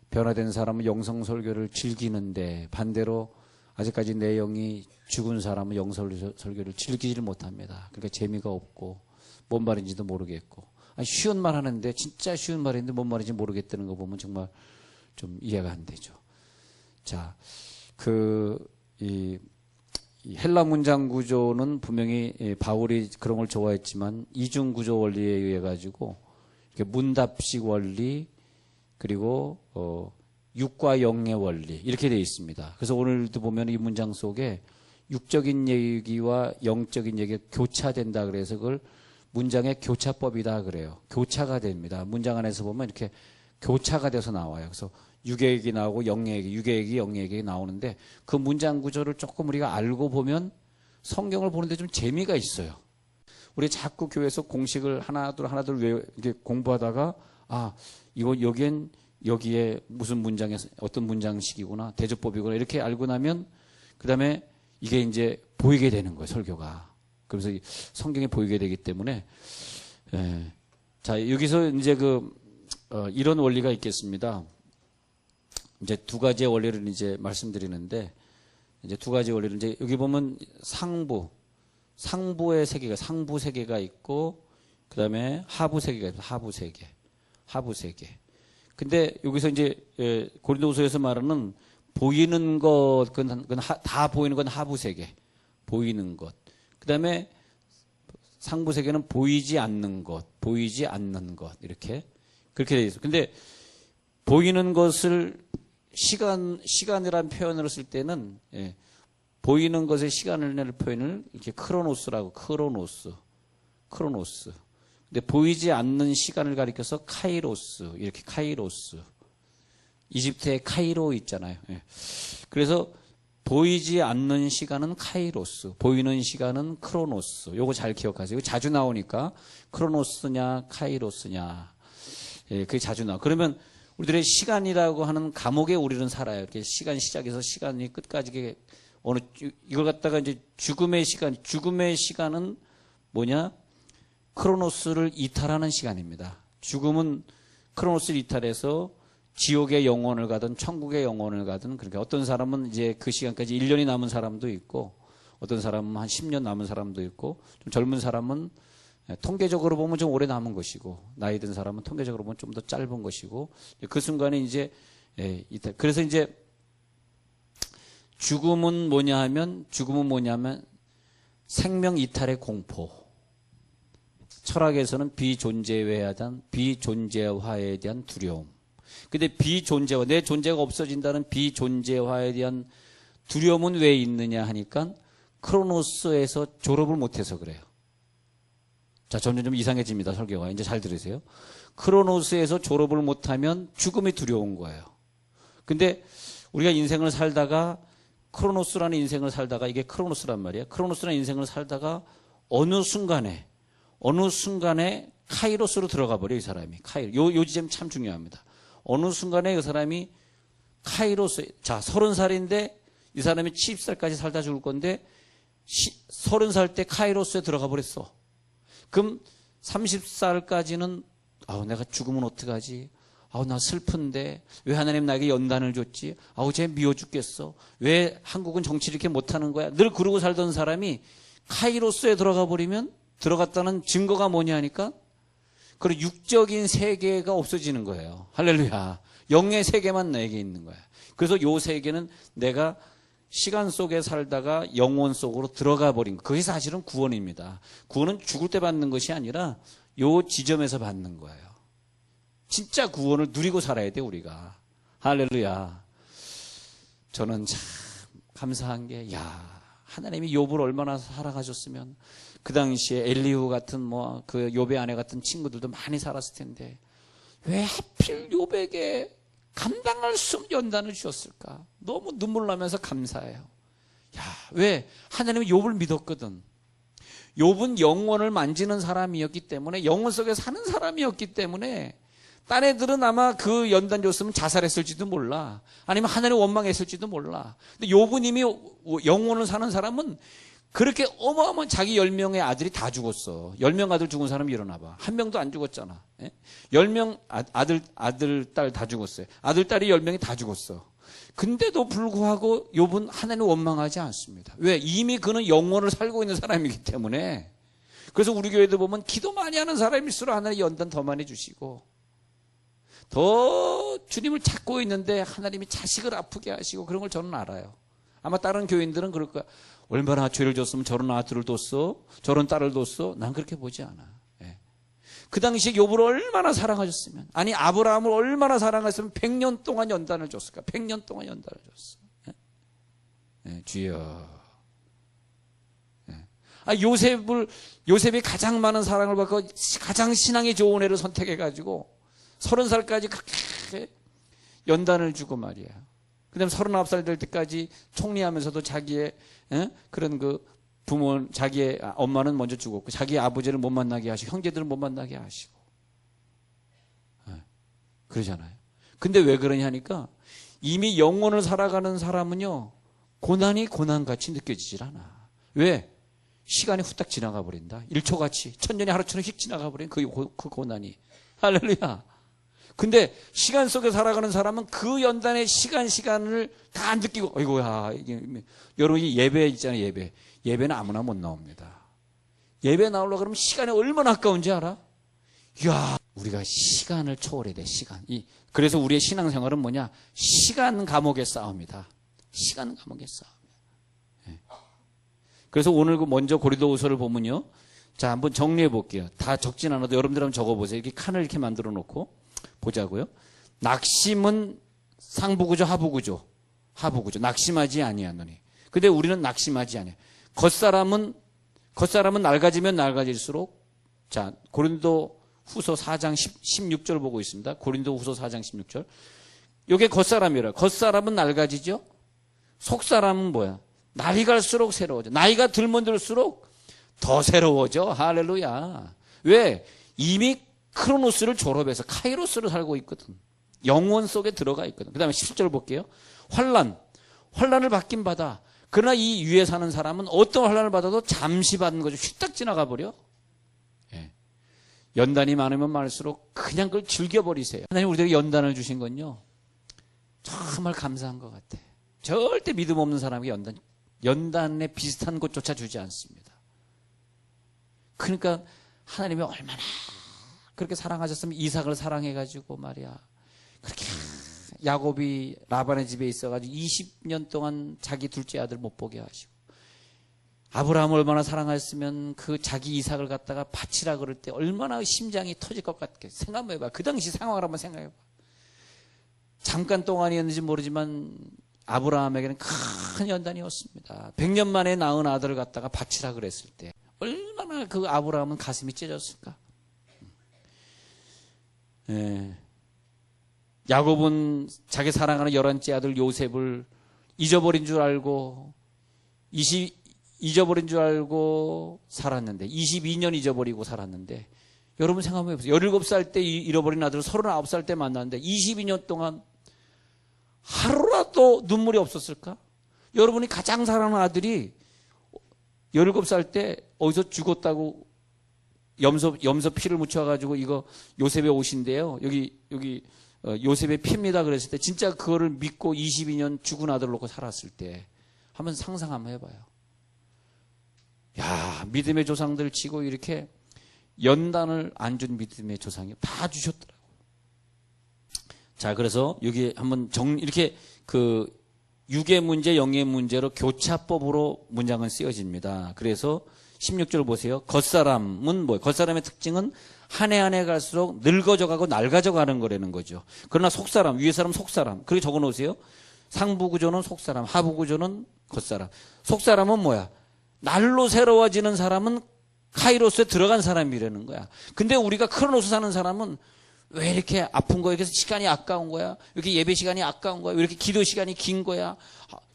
변화된 사람은 영성 설교를 즐기는데 반대로 아직까지 내 영이 죽은 사람은 영성 설교를 즐기질 못합니다. 그러니까 재미가 없고 뭔 말인지도 모르겠고 쉬운 말 하는데 진짜 쉬운 말인데 뭔 말인지 모르겠다는 거 보면 정말 좀 이해가 안 되죠. 자, 이 헬라 문장 구조는 분명히 바울이 그런 걸 좋아했지만 이중 구조 원리에 의해 가지고 문답식 원리 그리고 육과 영의 원리 이렇게 되어 있습니다. 그래서 오늘도 보면 이 문장 속에 육적인 얘기와 영적인 얘기가 교차된다 그래서 그걸 문장의 교차법이다 그래요. 교차가 됩니다. 문장 안에서 보면 이렇게 교차가 돼서 나와요. 그래서 육의 얘기 나오고 영의 얘기, 육의 얘기, 영의 얘기 나오는데 그 문장 구조를 조금 우리가 알고 보면 성경을 보는데 좀 재미가 있어요. 우리 자꾸 교회에서 공식을 하나둘 이렇게 공부하다가 여기에 무슨 문장에 어떤 문장식이구나 대조법이구나 이렇게 알고 나면 그 다음에 이게 이제 보이게 되는 거예요. 설교가. 그래서 성경에 보이게 되기 때문에 자 여기서 이제 이런 원리가 있겠습니다. 이제 두 가지의 원리를 이제 말씀드리는데 이제 두 가지 원리를 이제 여기 보면 상부의 세계가 상부 세계가 있고 그 다음에 하부 세계가 있고 하부 세계. 근데 여기서 이제 고린도후서에서 말하는 보이는 것, 다 보이는 건 하부 세계, 보이는 것. 그 다음에 상부 세계는 보이지 않는 것 이렇게 그렇게 돼 있어. 근데 보이는 것을 시간이라는 표현으로 쓸 때는 보이는 것의 시간을 내는 표현을 이렇게 크로노스라고 크로노스. 근데 보이지 않는 시간을 가리켜서 카이로스 이렇게 카이로스. 이집트에 카이로 있잖아요. 그래서 보이지 않는 시간은 카이로스, 보이는 시간은 크로노스. 요거 잘 기억하세요. 이거 자주 나오니까 크로노스냐 카이로스냐. 그게 자주 나와. 그러면 우리들의 시간이라고 하는 감옥에 우리는 살아요. 이렇게 시간 시작해서 시간이 끝까지 이걸 갖다가 이제 죽음의 시간은 뭐냐? 크로노스를 이탈하는 시간입니다. 죽음은 크로노스를 이탈해서 지옥의 영혼을 가든 천국의 영혼을 가든 그러니까 어떤 사람은 이제 그 시간까지 1년이 남은 사람도 있고 어떤 사람은 한 10년 남은 사람도 있고 좀 젊은 사람은 통계적으로 보면 좀 오래 남은 것이고 나이 든 사람은 통계적으로 보면 좀 더 짧은 것이고 그 순간에 이제 이탈. 그래서 이제 죽음은 뭐냐면 생명 이탈의 공포. 철학에서는 비존재화에 대한 두려움. 근데 내 존재가 없어진다는 비존재화에 대한 두려움은 왜 있느냐 하니까 크로노스에서 졸업을 못해서 그래요. 자, 점점 좀 이상해집니다. 설교가. 이제 잘 들으세요. 크로노스에서 졸업을 못하면 죽음이 두려운 거예요. 근데 우리가 인생을 살다가 크로노스라는 인생을 살다가 이게 크로노스란 말이에요. 크로노스라는 인생을 살다가 어느 순간에 카이로스로 들어가 버려요. 이 사람이. 요 지점 참 중요합니다. 어느 순간에 그 사람이 카이로스, 자, 30살인데 이 사람이 70살까지 살다 죽을 건데 30살 때 카이로스에 들어가 버렸어. 그럼 30살까지는 내가 죽으면 어떡하지? 나 슬픈데 왜 하나님 나에게 연단을 줬지? 쟤 미워 죽겠어. 왜 한국은 정치를 이렇게 못하는 거야? 늘 그러고 살던 사람이 카이로스에 들어가 버리면 들어갔다는 증거가 뭐냐 하니까 그리고 육적인 세계가 없어지는 거예요. 할렐루야. 영의 세계만 내게 있는 거야. 그래서 요 세계는 내가 시간 속에 살다가 영혼 속으로 들어가 버린 거. 그게 사실은 구원입니다. 구원은 죽을 때 받는 것이 아니라 요 지점에서 받는 거예요. 진짜 구원을 누리고 살아야 돼 우리가. 할렐루야. 저는 참 감사한 게 하나님이 욥을 얼마나 사랑하셨으면 그 당시에 엘리후 같은 그 욥의 아내 같은 친구들도 많이 살았을 텐데 왜 하필 욥에게 감당할 수 없는 연단을 주셨을까? 너무 눈물 나면서 감사해요. 왜? 하나님은 욥을 믿었거든. 욥은 영혼을 만지는 사람이었기 때문에 영혼 속에 사는 사람이었기 때문에 딴 애들은 아마 그 연단 줬으면 자살했을지도 몰라. 아니면 하나님 원망했을지도 몰라. 근데 욥은 이미 영혼을 사는 사람은 그렇게 어마어마한 자기 10명의 아들이 다 죽었어. 10명 아들 죽은 사람이 일어나 봐. 한 명도 안 죽었잖아. 10명 아들, 딸 다 죽었어요. 아들, 딸이 10명이 다 죽었어. 근데도 불구하고 욥은 하나님을 원망하지 않습니다. 왜? 이미 그는 영원을 살고 있는 사람이기 때문에. 그래서 우리 교회도 보면 기도 많이 하는 사람일수록 하나님 연단 더 많이 주시고, 더 주님을 찾고 있는데 하나님이 자식을 아프게 하시고, 그런 걸 저는 알아요. 아마 다른 교인들은 그럴 거야. 얼마나 죄를 줬으면 저런 아들을 뒀어? 저런 딸을 뒀어? 난 그렇게 보지 않아. 예. 그 당시에 욥을 얼마나 사랑하셨으면, 아니 아브라함을 얼마나 사랑했으면 100년 동안 연단을 줬을까? 100년 동안 연단을 줬어. 예? 예, 주여. 예. 요셉이 가장 많은 사랑을 받고 가장 신앙이 좋은 애를 선택해가지고 30살까지 그렇게 연단을 주고 말이야. 그 다음에 39살 될 때까지 총리하면서도 자기의 그런 그 부모, 자기의 엄마는 먼저 죽었고, 자기의 아버지를 못 만나게 하시고, 형제들을 못 만나게 하시고. 그러잖아요. 근데 왜 그러냐니까, 이미 영혼을 살아가는 사람은요, 고난이 고난같이 느껴지질 않아. 왜? 시간이 후딱 지나가 버린다. 1초같이, 천년이 하루처럼 휙 지나가 버린 그 고난이. 할렐루야. 근데 시간 속에 살아가는 사람은 그 연단의 시간을 다 안 느끼고, 어이구야, 여러분이 예배 있잖아요, 예배. 예배는 아무나 못 나옵니다. 예배 나오려고 그러면 시간이 얼마나 아까운지 알아? 이야, 우리가 시간을 초월해야 돼, 시간. 그래서 우리의 신앙생활은 뭐냐? 시간 감옥의 싸움이다. 시간 감옥의 싸움. 예. 그래서 오늘 먼저 고린도후서를 보면요. 자, 한번 정리해 볼게요. 다 적진 않아도 여러분들 한번 적어보세요. 이렇게 칸을 이렇게 만들어 놓고 보자고요. 낙심은 상부구조, 하부구조. 하부구조. 낙심하지 아니하노니. 근데 우리는 낙심하지 아니해. 겉사람은 낡아지면 낡아질수록, 자, 고린도 후서 4장 16절 보고 있습니다. 고린도 후서 4장 16절. 요게 겉사람이라. 겉사람은 낡아지죠? 속사람은 뭐야? 날이 갈수록 새로워져. 나이가 들면 들수록 더 새로워져. 할렐루야. 왜? 이미 크로노스를 졸업해서 카이로스를 살고 있거든. 영원 속에 들어가 있거든. 그 다음에 10절 볼게요. 환란을 받긴 받아. 그러나 이 위에 사는 사람은 어떤 환란을 받아도 잠시 받는 거죠. 휘딱 지나가 버려. 예. 연단이 많으면 많을수록 그냥 그걸 즐겨버리세요. 하나님 우리에게 연단을 주신 건요, 정말 감사한 것 같아. 절대 믿음 없는 사람에게 연단에 비슷한 것조차 주지 않습니다. 그러니까 하나님이 얼마나 그렇게 사랑하셨으면 이삭을 사랑해가지고 말이야, 그렇게 야곱이 라반의 집에 있어가지고 20년 동안 자기 둘째 아들 못 보게 하시고, 아브라함을 얼마나 사랑하셨으면 그 자기 이삭을 갖다가 바치라 그럴 때 얼마나 심장이 터질 것 같게 생각 한번 해봐. 그 당시 상황을 한번 생각해봐. 잠깐 동안이었는지 모르지만 아브라함에게는 큰 연단이었습니다. 100년 만에 낳은 아들을 갖다가 바치라 그랬을 때 얼마나 그 아브라함은 가슴이 찢어졌을까. 예. 야곱은 자기 사랑하는 11째 아들 요셉을 잊어버린 줄 알고 살았는데, 22년 잊어버리고 살았는데, 여러분 생각해 보세요. 17살 때 잃어버린 아들을 39살 때 만났는데 22년 동안 하루라도 눈물이 없었을까? 여러분이 가장 사랑하는 아들이 17살 때 어디서 죽었다고 염소 피를 묻혀가지고 이거 요셉의 옷인데요, 여기 요셉의 피입니다 그랬을 때, 진짜 그거를 믿고 22년 죽은 아들을 놓고 살았을 때 한번 상상 한번 해봐요. 야, 믿음의 조상들 치고 이렇게 연단을 안 준 믿음의 조상이 다 주셨더라고요. 자, 그래서 여기 한번 이렇게 그 육의 문제, 영의 문제로 교차법으로 문장은 쓰여집니다. 그래서 16절 보세요. 겉사람은 뭐예요? 겉사람의 특징은 한 해 한 해 갈수록 늙어져 가고 낡아져 가는 거라는 거죠. 그러나 속사람, 위에 사람 속사람. 그렇게 적어 놓으세요. 상부 구조는 속사람, 하부 구조는 겉사람. 속사람은 뭐야? 날로 새로워지는 사람은 카이로스에 들어간 사람이라는 거야. 근데 우리가 크로노스 사는 사람은 왜 이렇게 아픈 거야? 그래서 시간이 아까운 거야? 이렇게 예배 시간이 아까운 거야? 왜 이렇게 기도 시간이 긴 거야?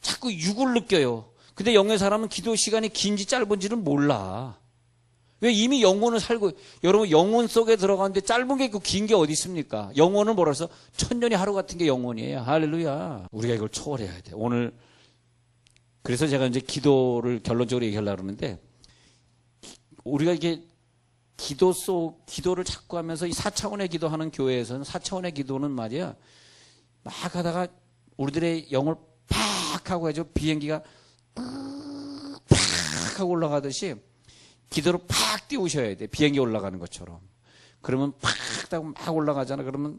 자꾸 육을 느껴요. 근데 영의 사람은 기도 시간이 긴지 짧은지는 몰라. 왜? 이미 영혼을 살고, 여러분 영혼 속에 들어가는데 짧은 게 있고 긴 게 어디 있습니까? 영혼은 뭐라 해서 천년이 하루 같은 게 영혼이에요. 할렐루야. 우리가 이걸 초월해야 돼. 오늘 그래서 제가 이제 기도를 결론적으로 얘기하려고 그러는데, 우리가 이게 기도를 자꾸 하면서 이 4차원의 기도하는 교회에서는 4차원의 기도는 말이야, 막 하다가 우리들의 영을 팍 하고 해서 비행기가 팍 하고 올라가듯이 기도를 팍 띄우셔야 돼. 비행기 올라가는 것처럼. 그러면 팍 하고 막 올라가잖아. 그러면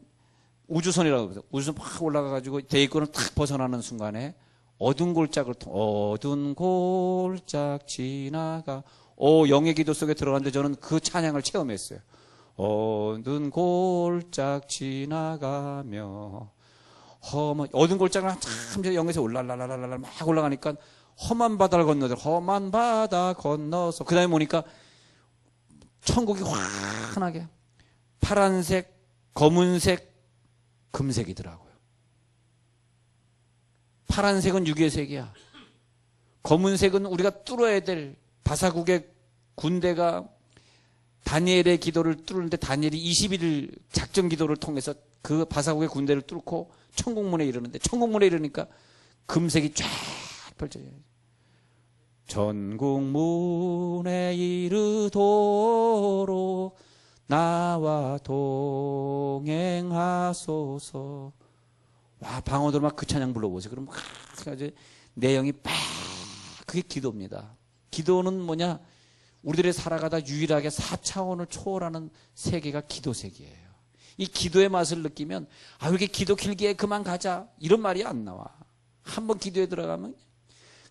우주선이라고 해서 우주선 팍 올라가가지고 대기권을 탁 벗어나는 순간에 어두운 골짜기를 어두운 골짝 지나가. 영의 기도 속에 들어갔는데 저는 그 찬양을 체험했어요. 어두운 골짝 지나가며 어두운 골짜기를 참 영에서 올라라라라라 막 올라가니까 험한 바다를 건너서 험한 바다 건너서 그 다음에 보니까 천국이 환하게 파란색, 검은색, 금색이더라고요. 파란색은 육의 색이야. 검은색은 우리가 뚫어야 될 바사국의 군대가 다니엘의 기도를 뚫는데 다니엘이 21일 작전 기도를 통해서 그 바사국의 군대를 뚫고 천국문에 이르는데 천국문에 이르니까 금색이 쫙 펼쳐져요. 천국문에 이르도록 나와 동행하소서. 와, 방언으로 막 그 찬양 불러보세요. 그럼 막 내용이 빡 그게 기도입니다. 기도는 뭐냐? 우리들이 살아가다 유일하게 4차원을 초월하는 세계가 기도 세계예요. 이 기도의 맛을 느끼면 왜 이렇게 기도 길게 그만 가자 이런 말이 안 나와. 한번 기도에 들어가면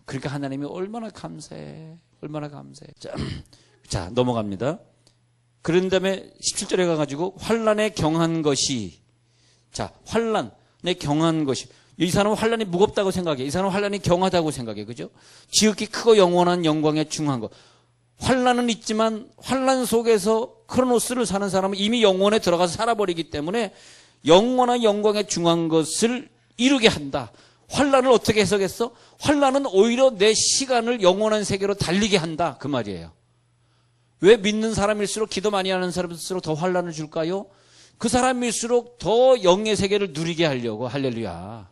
그러니까 하나님이 얼마나 감사해. 얼마나 감사해. 자, 넘어갑니다. 그런 다음에 17절에 가가지고 환난에 경한 것이, 자, 환난에 경한 것이, 이 사람은 환난이 무겁다고 생각해. 이 사람은 환난이 경하다고 생각해. 그죠? 지극히 크고 영원한 영광에 중한 것. 환난은 있지만 환난 속에서 크로노스를 사는 사람은 이미 영원에 들어가서 살아버리기 때문에 영원한 영광에 중한 것을 이루게 한다. 환난을 어떻게 해석했어? 환난은 오히려 내 시간을 영원한 세계로 달리게 한다. 그 말이에요. 왜 믿는 사람일수록 기도 많이 하는 사람일수록 더 환난을 줄까요? 그 사람일수록 더 영의 세계를 누리게 하려고. 할렐루야.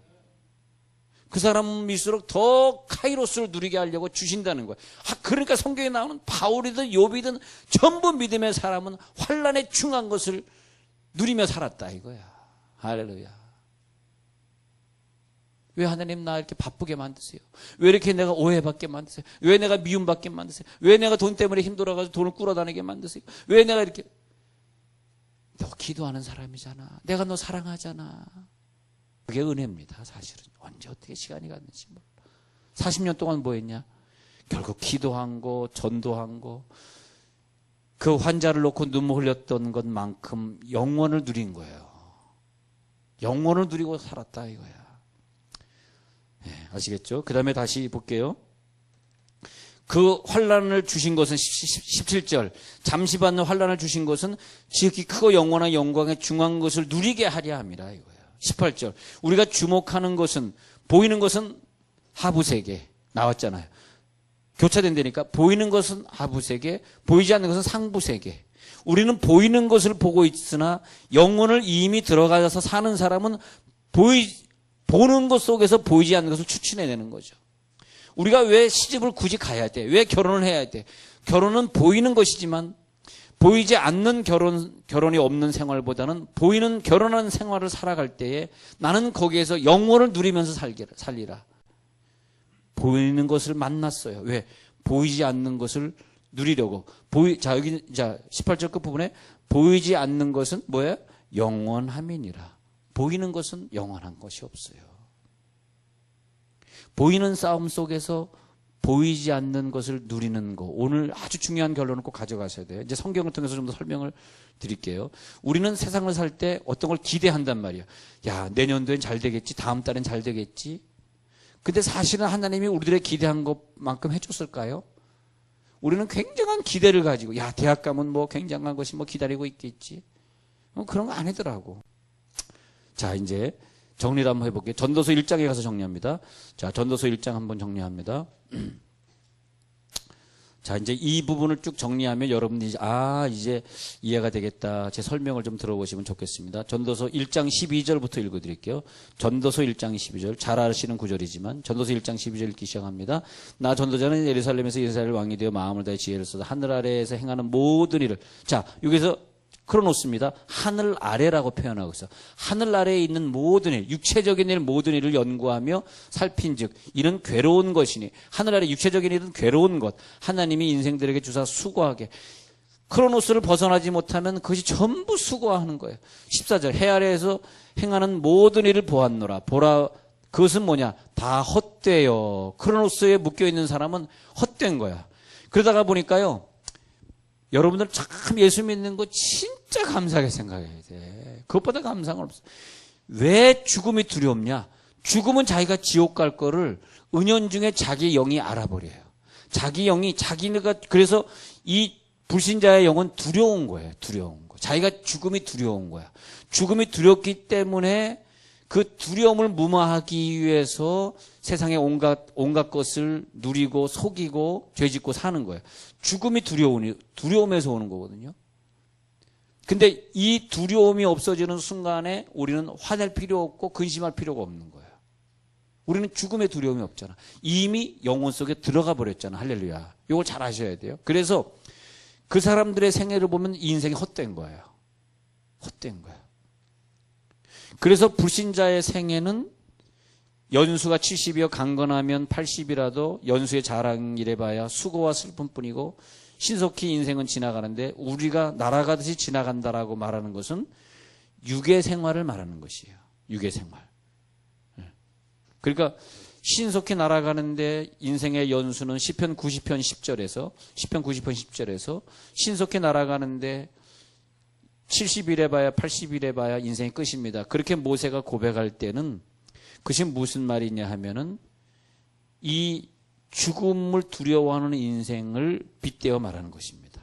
그 사람일수록 더 카이로스를 누리게 하려고 주신다는 거예요. 그러니까 성경에 나오는 바울이든 욥이든 전부 믿음의 사람은 환난에 중한 것을 누리며 살았다 이거야. 할렐루야. 왜 하나님 나 이렇게 바쁘게 만드세요? 왜 이렇게 내가 오해받게 만드세요? 왜 내가 미움받게 만드세요? 왜 내가 돈 때문에 힘들어가지고 돈을 꾸러다니게 만드세요? 왜 내가 이렇게. 너 기도하는 사람이잖아. 내가 너 사랑하잖아. 그게 은혜입니다. 사실은 언제 어떻게 시간이 갔는지 몰라. 40년 동안 뭐 했냐? 결국 기도한 거, 전도한 거, 그 환자를 놓고 눈물 흘렸던 것만큼 영원을 누린 거예요. 영원을 누리고 살았다 이거야. 네, 아시겠죠? 그 다음에 다시 볼게요. 그 환난을 주신 것은 17절 잠시 받는 환난을 주신 것은 지극히 크고 영원한 영광에 중한 것을 누리게 하려 함이라 이거예요. 18절 우리가 주목하는 것은 보이는 것은 하부세계 나왔잖아요. 교차된다니까 보이는 것은 하부세계 보이지 않는 것은 상부세계. 우리는 보이는 것을 보고 있으나 영혼을 이미 들어가서 사는 사람은 보는 것 속에서 보이지 않는 것을 추출해내는 거죠. 우리가 왜 시집을 굳이 가야 돼? 왜 결혼을 해야 돼? 결혼은 보이는 것이지만 보이지 않는 결혼이 없는 생활보다는 보이는 결혼한 생활을 살아갈 때에 나는 거기에서 영혼을 누리면서 살리라. 보이는 것을 만났어요. 왜? 보이지 않는 것을 누리려고. 자, 여기, 18절 끝부분에 보이지 않는 것은 뭐예요? 영원함이니라. 보이는 것은 영원한 것이 없어요. 보이는 싸움 속에서 보이지 않는 것을 누리는 거. 오늘 아주 중요한 결론을 꼭 가져가셔야 돼요. 이제 성경을 통해서 좀 더 설명을 드릴게요. 우리는 세상을 살 때 어떤 걸 기대한단 말이에요. 야, 내년도엔 잘 되겠지. 다음 달엔 잘 되겠지. 근데 사실은 하나님이 우리들의 기대한 것만큼 해줬을까요? 우리는 굉장한 기대를 가지고, 야, 대학 가면 뭐 굉장한 것이 뭐 기다리고 있겠지. 그런 거 아니더라고. 자, 이제 정리를 한번 해볼게요. 전도서 1장에 가서 정리합니다. 자, 전도서 1장 한번 정리합니다. 자, 이제 이 부분을 쭉 정리하면 여러분들이 이제 이해가 되겠다. 제 설명을 좀 들어보시면 좋겠습니다. 전도서 1장 12절부터 읽어드릴게요. 전도서 1장 12절. 잘 아시는 구절이지만 전도서 1장 12절 읽기 시작합니다. 나 전도자는 예루살렘에서 이스라엘 왕이 되어 마음을 다해 지혜를 써서 하늘 아래에서 행하는 모든 일을. 자, 여기서 크로노스입니다. 하늘 아래라고 표현하고 있어. 하늘 아래에 있는 모든 일, 육체적인 일 모든 일을 연구하며 살핀즉 이는 괴로운 것이니, 하늘 아래 육체적인 일은 괴로운 것, 하나님이 인생들에게 주사 수고하게. 크로노스를 벗어나지 못하면 그것이 전부 수고하는 거예요. 14절 해 아래에서 행하는 모든 일을 보았노라. 보라, 그것은 뭐냐? 다 헛되어. 크로노스에 묶여있는 사람은 헛된 거야. 그러다가 보니까요, 여러분들 참 예수 믿는 거 진짜 감사하게 생각해야 돼. 그것보다 감사한 건 없어. 왜 죽음이 두렵냐? 죽음은 자기가 지옥 갈 거를 은연중에 자기 영이 알아버려요. 자기 영이 자기가, 그래서 이 불신자의 영은 두려운 거예요. 두려운 거. 자기가 죽음이 두려운 거야. 죽음이 두렵기 때문에 그 두려움을 무마하기 위해서 세상의 온갖 것을 누리고 속이고 죄짓고 사는 거예요. 죽음이 두려움에서 오는 거거든요. 근데 이 두려움이 없어지는 순간에 우리는 화낼 필요 없고 근심할 필요가 없는 거예요. 우리는 죽음의 두려움이 없잖아. 이미 영혼 속에 들어가 버렸잖아. 할렐루야. 이걸 잘 아셔야 돼요. 그래서 그 사람들의 생애를 보면 인생이 헛된 거예요. 헛된 거예요. 그래서 불신자의 생애는 연수가 70이여 강건하면 80이라도 연수의 자랑이래 봐야 수고와 슬픔뿐이고, 신속히 인생은 지나가는데 우리가 날아가듯이 지나간다라고 말하는 것은 육의 생활을 말하는 것이에요. 육의 생활. 그러니까 신속히 날아가는데 인생의 연수는 시편 90편 10절에서 신속히 날아가는데 70일에 봐야 80일에 봐야 인생이 끝입니다. 그렇게 모세가 고백할 때는 그것이 무슨 말이냐 하면은 이 죽음을 두려워하는 인생을 빗대어 말하는 것입니다.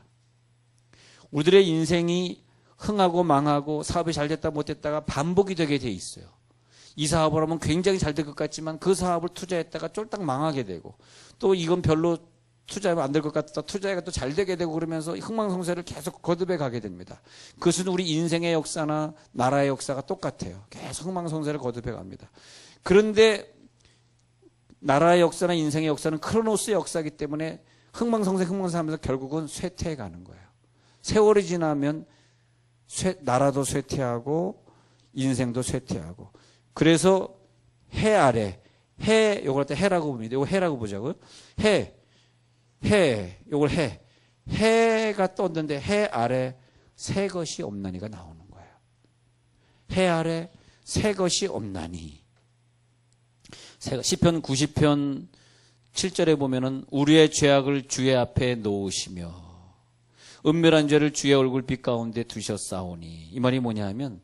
우리들의 인생이 흥하고 망하고 사업이 잘 됐다 못됐다가 반복이 되게 돼 있어요. 이 사업을 하면 굉장히 잘 될 것 같지만 그 사업을 투자했다가 쫄딱 망하게 되고, 또 이건 별로 투자하면 안 될 것 같다. 투자가 또 잘 되게 되고, 그러면서 흥망성쇠를 계속 거듭해 가게 됩니다. 그것은 우리 인생의 역사나 나라의 역사가 똑같아요. 계속 흥망성쇠를 거듭해 갑니다. 그런데 나라의 역사나 인생의 역사는 크로노스의 역사이기 때문에 흥망성쇠 하면서 결국은 쇠퇴해 가는 거예요. 세월이 지나면 나라도 쇠퇴하고 인생도 쇠퇴하고. 그래서 해 아래, 요걸 때 해라고 봅니다. 요거 해라고 보자고요. 요걸 해가 떴는데 해 아래 새 것이 없나니가 나오는 거예요. 해 아래 새 것이 없나니. 시편 90편 7절에 보면은 우리의 죄악을 주의 앞에 놓으시며 은밀한 죄를 주의 얼굴빛 가운데 두셨사오니. 이 말이 뭐냐 하면,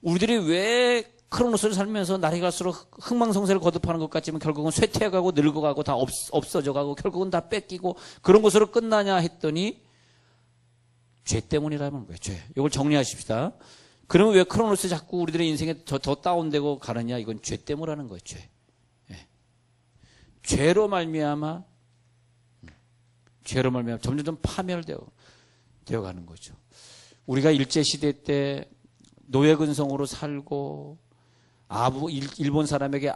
우리들이 왜 크로노스를 살면서 날이 갈수록 흥망성쇠를 거듭하는 것 같지만 결국은 쇠퇴해가고 늙어가고 다 없어져가고 결국은 다 뺏기고 그런 것으로 끝나냐 했더니 죄 때문이라는 거예요. 죄. 이걸 정리하십시다. 그러면 왜 크로노스 자꾸 우리들의 인생에 더 다운되고 가느냐? 이건 죄 때문이라는 거예요. 죄. 예. 죄로 말미암아 점점 파멸되어 가는 거죠. 우리가 일제시대 때 노예근성으로 살고 일본 사람에게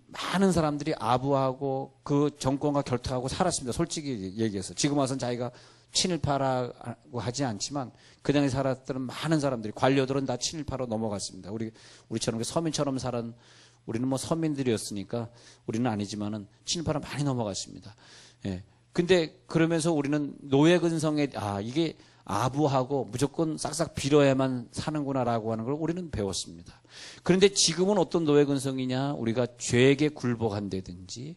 많은 사람들이 아부하고 그 정권과 결탁하고 살았습니다. 솔직히 얘기해서. 지금 와서는 자기가 친일파라고 하지 않지만 그당에 살았던 많은 사람들이, 관료들은 다 친일파로 넘어갔습니다. 우리처럼 서민처럼 살은, 우리는 뭐 서민들이었으니까 우리는 아니지만은 친일파로 많이 넘어갔습니다. 예. 근데 그러면서 우리는 노예근성에 이게 아부하고 무조건 싹싹 빌어야만 사는구나라고 하는 걸 우리는 배웠습니다. 그런데 지금은 어떤 노예근성이냐? 우리가 죄에게 굴복한다든지,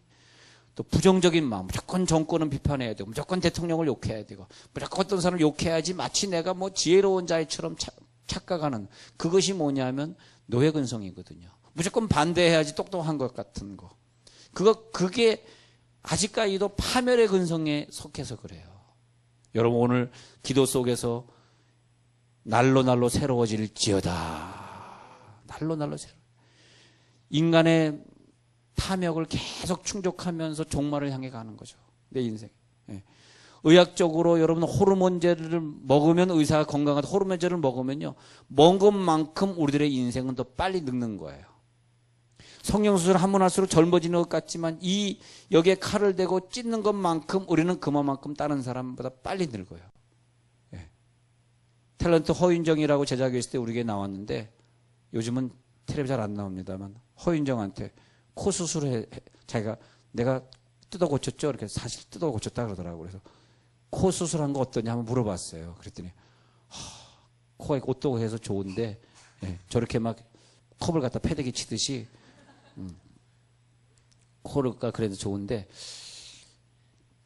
또 부정적인 마음, 무조건 정권은 비판해야 되고, 무조건 대통령을 욕해야 되고, 무조건 어떤 사람을 욕해야지 마치 내가 뭐 지혜로운 자처럼 착각하는, 그것이 뭐냐면 노예근성이거든요. 무조건 반대해야지 똑똑한 것 같은 거. 그게 아직까지도 파멸의 근성에 속해서 그래요. 여러분, 오늘 기도 속에서 날로 새로워질지어다. 날로 새로. 인간의 탐욕을 계속 충족하면서 종말을 향해 가는 거죠. 내 인생. 예. 의학적으로 여러분 호르몬제를 먹으면 의사가 건강하다 호르몬제를 먹으면요. 먹은 것만큼 우리들의 인생은 더 빨리 늙는 거예요. 성형수술 한 번 할수록 젊어지는 것 같지만 이 여기에 칼을 대고 찢는 것만큼 우리는 그만큼 다른 사람보다 빨리 늙어요. 예. 탤런트 허윤정이라고 제작에 있을 때 우리에게 나왔는데 요즘은 텔레비 잘 안 나옵니다만 허윤정한테 코 수술해 자기가 내가 뜯어 고쳤죠. 이렇게 사실 뜯어 고쳤다 그러더라고요. 그래서 코 수술한 거 어떠냐 한번 물어봤어요. 그랬더니 코가 옷도 해서 좋은데 예, 저렇게 막 컵을 갖다 패대기 치듯이 코가 그래도 좋은데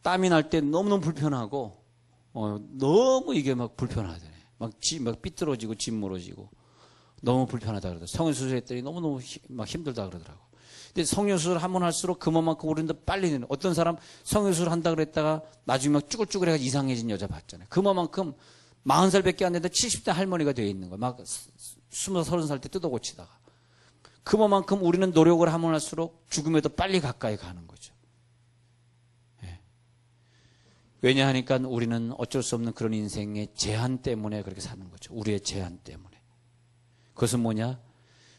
땀이 날 때 너무너무 불편하고 너무 이게 막 불편하더래. 막 삐뚤어지고 짓무러지고 너무 불편하다 그러더라고요. 성형수술했더니 너무너무 막 힘들다 그러더라고요. 근데 성형수술 한 번 할수록 그만큼 우리는 더 빨리 되는 어떤 사람 성형수술 한다 그랬다가 나중에 막 쭈글쭈글해가 이상해진 여자 봤잖아요. 그만큼 40살밖에 안 됐는데 70대 할머니가 되어 있는 거예요. 막 20, 30살 때 뜯어 고치다가. 그만큼 우리는 노력을 하면 할수록 죽음에 더 빨리 가까이 가는 거죠. 예. 왜냐하니까 우리는 어쩔 수 없는 그런 인생의 제한 때문에 그렇게 사는 거죠. 우리의 제한 때문에. 그것은 뭐냐?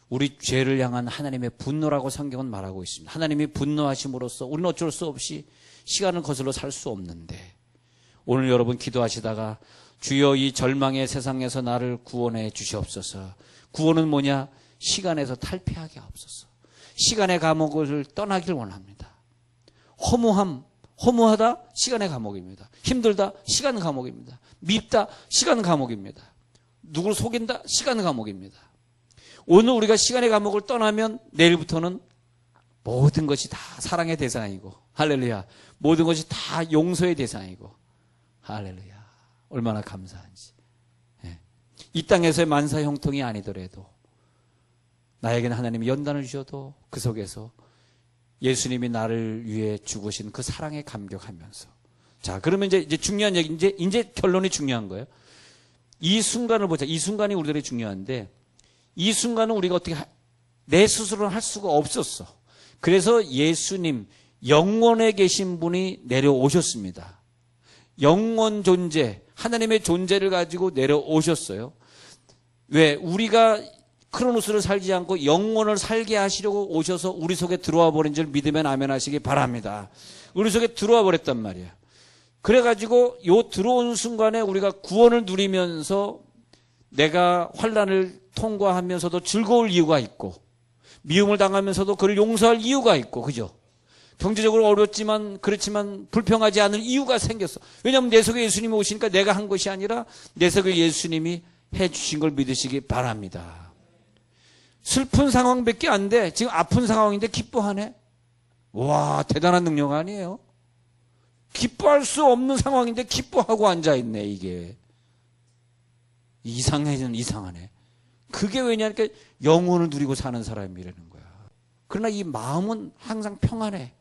우리 죄를 향한 하나님의 분노라고 성경은 말하고 있습니다. 하나님이 분노하심으로써 우리는 어쩔 수 없이 시간을 거슬러 살 수 없는데 오늘 여러분 기도하시다가 주여 이 절망의 세상에서 나를 구원해 주시옵소서. 구원은 뭐냐? 시간에서 탈피하게 하옵소서. 시간의 감옥을 떠나길 원합니다. 허무하다? 시간의 감옥입니다. 힘들다? 시간 감옥입니다. 밉다? 시간 감옥입니다. 누구를 속인다? 시간 감옥입니다. 오늘 우리가 시간의 감옥을 떠나면 내일부터는 모든 것이 다 사랑의 대상이고 할렐루야. 모든 것이 다 용서의 대상이고 할렐루야. 얼마나 감사한지. 예. 이 땅에서의 만사 형통이 아니더라도 나에게는 하나님이 연단을 주셔도 그 속에서 예수님이 나를 위해 죽으신 그 사랑에 감격하면서 자 그러면 이제 중요한 얘기 이제 결론이 중요한 거예요. 이 순간을 보자. 이 순간이 우리들에게 중요한데 이 순간은 우리가 어떻게 내 스스로는 할 수가 없었어. 그래서 예수님 영원에 계신 분이 내려오셨습니다. 영원 존재 하나님의 존재를 가지고 내려오셨어요. 왜? 우리가 크로노스를 살지 않고 영원을 살게 하시려고 오셔서 우리 속에 들어와 버린 줄 믿으면 아멘 하시기 바랍니다. 우리 속에 들어와 버렸단 말이에요. 그래가지고 요 들어온 순간에 우리가 구원을 누리면서 내가 환난을 통과하면서도 즐거울 이유가 있고 미움을 당하면서도 그를 용서할 이유가 있고 그죠? 경제적으로 어렵지만 그렇지만 불평하지 않을 이유가 생겼어. 왜냐하면 내 속에 예수님이 오시니까 내가 한 것이 아니라 내 속에 예수님이 해주신 걸 믿으시기 바랍니다. 슬픈 상황밖에 안 돼. 지금 아픈 상황인데 기뻐하네. 와 대단한 능력 아니에요? 기뻐할 수 없는 상황인데 기뻐하고 앉아있네. 이게 이상하네. 그게 왜냐니까 영혼을 누리고 사는 사람이라는 거야. 그러나 이 마음은 항상 평안해.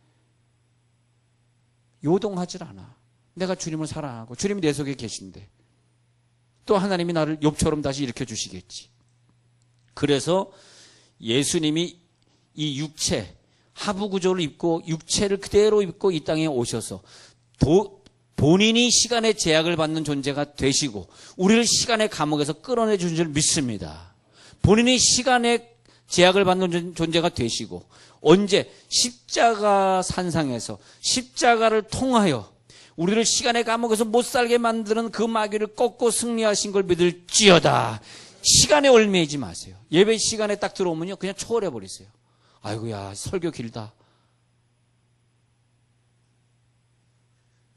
요동하질 않아. 내가 주님을 사랑하고 주님이 내 속에 계신데 또 하나님이 나를 욥처럼 다시 일으켜 주시겠지. 그래서 예수님이 이 육체 하부 구조를 입고 육체를 그대로 입고 이 땅에 오셔서 본인이 시간의 제약을 받는 존재가 되시고 우리를 시간의 감옥에서 끌어내 주신 줄 믿습니다. 본인이 시간의 제약을 받는 존재가 되시고 언제? 십자가 산상에서 십자가를 통하여 우리를 시간의 감옥에서 못 살게 만드는 그 마귀를 꺾고 승리하신 걸 믿을지어다. 시간에 얽매이지 마세요. 예배 시간에 딱 들어오면요 그냥 초월해 버리세요. 아이고야 설교 길다.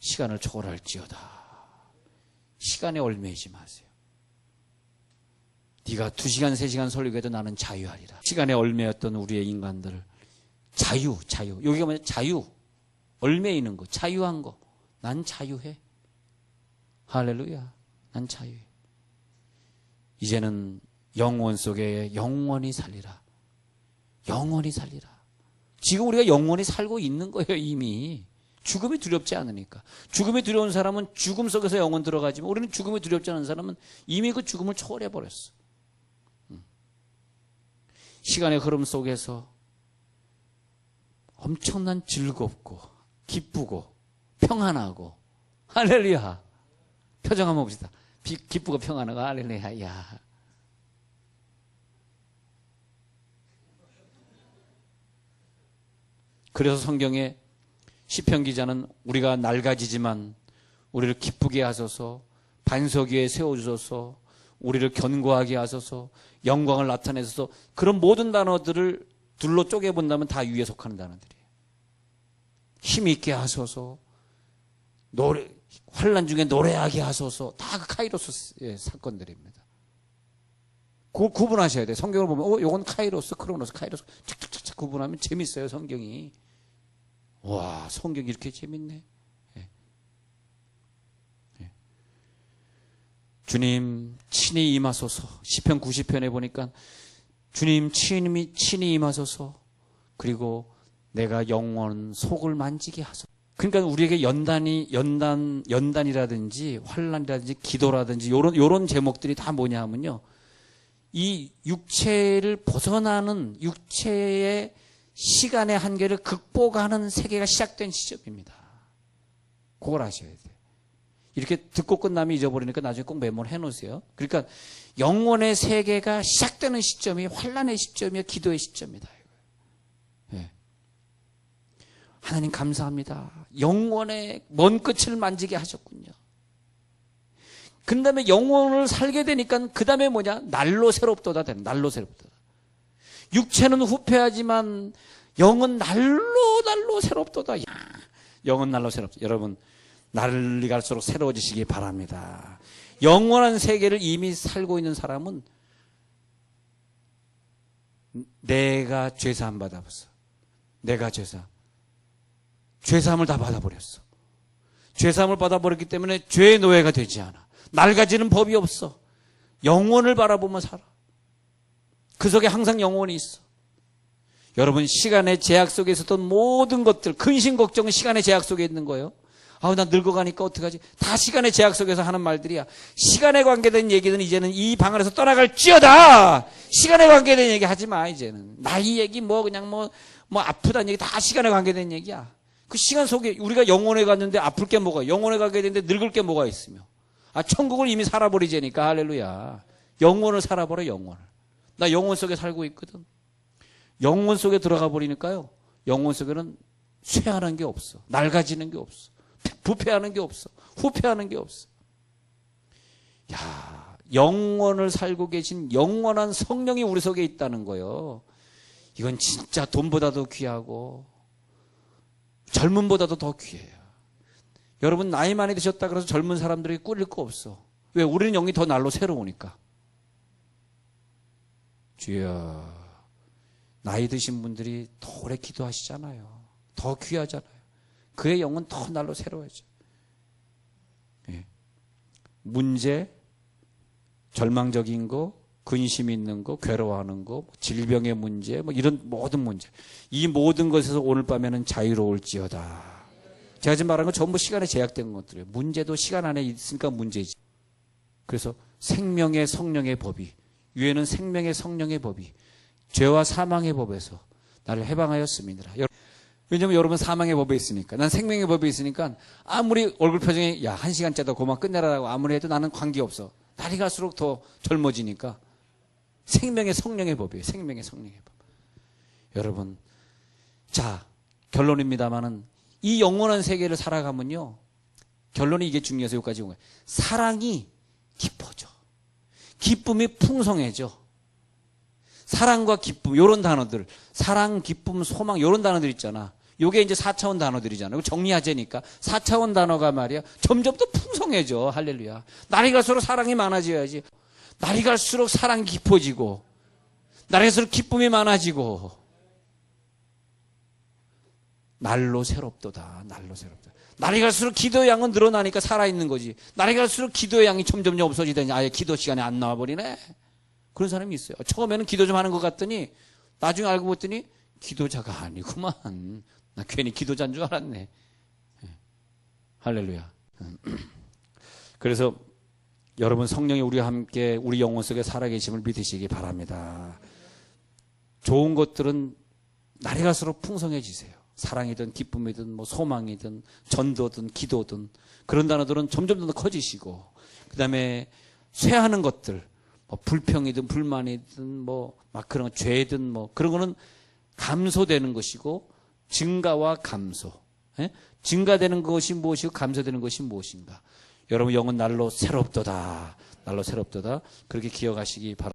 시간을 초월할지어다. 시간에 얽매이지 마세요. 네가 2시간 3시간 설교해도 나는 자유하리라. 시간에 얽매였던 우리의 인간들을 자유 여기가 뭐냐? 자유 얽매이는 거 자유한 거. 난 자유해. 할렐루야. 난 자유해. 이제는 영원 속에 영원히 살리라. 영원히 살리라. 지금 우리가 영원히 살고 있는 거예요. 이미. 죽음이 두렵지 않으니까. 죽음이 두려운 사람은 죽음 속에서 영원 들어가지만 우리는 죽음이 두렵지 않은 사람은 이미 그 죽음을 초월해 버렸어. 시간의 흐름 속에서 엄청난 즐겁고 기쁘고 평안하고 할렐루야. 표정 한번 봅시다. 기쁘고 평안하고 할렐루야. 야. 그래서 성경에 시편 기자는 우리가 낡아지지만 우리를 기쁘게 하소서, 반석 위에 세워주소서, 우리를 견고하게 하소서, 영광을 나타내소서, 그런 모든 단어들을 둘로 쪼개본다면 다 위에 속하는 단어들이에요. 힘있게 하소서, 환난 중에 노래하게 하소서, 다 그 카이로스 사건들입니다. 그걸 구분하셔야 돼요. 성경을 보면 요건 카이로스, 크로노스, 카이로스 착착착착 구분하면 재밌어요. 성경이. 와, 성경이 이렇게 재밌네. 예. 예. 주님 친히 임하소서. 시편 90편에 보니까 주님 친히 임하소서. 그리고 내가 영원 속을 만지게 하소서. 그러니까 우리에게 연단이라든지 환난이라든지 기도라든지 요런 제목들이 다 뭐냐 하면요, 이 육체를 벗어나는 육체의 시간의 한계를 극복하는 세계가 시작된 시점입니다. 그걸 아셔야 돼요. 이렇게 듣고 끝나면 잊어버리니까 나중에 꼭 메모를 해놓으세요. 그러니까 영혼의 세계가 시작되는 시점이 환난의 시점이요, 기도의 시점이다. 네. 하나님 감사합니다. 영혼의 먼 끝을 만지게 하셨군요. 그 다음에 영혼을 살게 되니까 그 다음에 뭐냐? 날로 새롭도다 되는, 날로 새롭도다. 육체는 후패하지만 영은 날로 새롭도다. 야, 영은 날로 새롭다. 여러분, 날이 갈수록 새로워지시기 바랍니다. 영원한 세계를 이미 살고 있는 사람은 내가 죄사함 받아봤어. 내가 죄사함을 다 받아버렸어. 죄사함을 받아버렸기 때문에 죄의 노예가 되지 않아. 낡아지는 법이 없어. 영원을 바라보며 살아. 그 속에 항상 영원이 있어. 여러분, 시간의 제약 속에 있었던 모든 것들, 근심 걱정은 시간의 제약 속에 있는 거예요. 아우, 나 늙어가니까 어떡하지? 다 시간의 제약 속에서 하는 말들이야. 시간에 관계된 얘기는 이제는 이 방 안에서 떠나갈지어다. 시간에 관계된 얘기 하지 마. 이제는 나이 얘기 그냥 아프다는 얘기 다 시간에 관계된 얘기야. 그 시간 속에 우리가 영혼에 갔는데 아플 게 뭐가, 영혼에 가게 되는데 늙을 게 뭐가 있으며, 천국을 이미 살아버리자니까. 할렐루야. 영혼을 살아버려. 영혼을. 나 영혼 속에 살고 있거든. 영혼 속에 들어가 버리니까요, 영혼 속에는 쇠하는 게 없어. 낡아지는 게 없어. 부패하는 게 없어. 후패하는 게 없어. 야, 영혼을 살고 계신 영원한 성령이 우리 속에 있다는 거예요. 이건 진짜 돈보다도 귀하고 젊음보다도 더 귀해요. 여러분, 나이 많이 드셨다 그래서 젊은 사람들이 꿀릴 거 없어. 왜? 우리는 영이 더 날로 새로우니까. 주여, 나이 드신 분들이 더 오래 기도하시잖아요. 더 귀하잖아요. 그의 영은 더 날로 새로워져. 예. 문제, 절망적인 거, 근심 있는 거, 괴로워하는 거, 질병의 문제, 이런 모든 문제. 이 모든 것에서 오늘 밤에는 자유로울지어다. 제가 지금 말하는 건 전부 시간에 제약된 것들이에요. 문제도 시간 안에 있으니까 문제지. 그래서 생명의 성령의 법이, 위에는 생명의 성령의 법이 죄와 사망의 법에서 나를 해방하였습니다. 왜냐면 여러분 사망의 법에 있으니까. 난 생명의 법에 있으니까 아무리 얼굴 표정이 1시간짜리 그만 끝내라고 아무리 해도 나는 관계없어. 날이 갈수록 더 젊어지니까. 생명의 성령의 법이에요. 생명의 성령의 법. 여러분, 자, 결론입니다만은 이 영원한 세계를 살아가면요, 결론이 이게 중요해서 여기까지 온 거예요. 사랑이 깊어져. 기쁨이 풍성해져. 사랑과 기쁨, 요런 단어들, 사랑, 기쁨, 소망, 요런 단어들 있잖아. 요게 이제 4차원 단어들이잖아요. 정리하자니까 4차원 단어가 말이야 점점 더 풍성해져. 할렐루야. 날이 갈수록 사랑이 많아져야지. 날이 갈수록 사랑이 깊어지고, 날이 갈수록 기쁨이 많아지고, 날로 새롭도다. 날로 새롭다. 날이 갈수록 기도의 양은 늘어나니까 살아있는 거지. 날이 갈수록 기도의 양이 점점 없어지더니 아예 기도 시간에 안 나와버리네. 그런 사람이 있어요. 처음에는 기도 좀 하는 것 같더니 나중에 알고 봤더니 기도자가 아니구만. 나 괜히 기도자인 줄 알았네. 할렐루야. 그래서 여러분, 성령이 우리와 함께 우리 영혼 속에 살아계심을 믿으시기 바랍니다. 좋은 것들은 날이 갈수록 풍성해지세요. 사랑이든 기쁨이든 뭐 소망이든 전도든 기도든 그런 단어들은 점점 더 커지시고, 그 다음에 쇠하는 것들, 뭐 불평이든 불만이든 뭐 막 그런 죄든 뭐 그런 거는 감소되는 것이고, 증가와 감소. 예? 증가되는 것이 무엇이고 감소되는 것이 무엇인가. 여러분 영은 날로 새롭도다. 날로 새롭도다. 그렇게 기억하시기 바랍니다.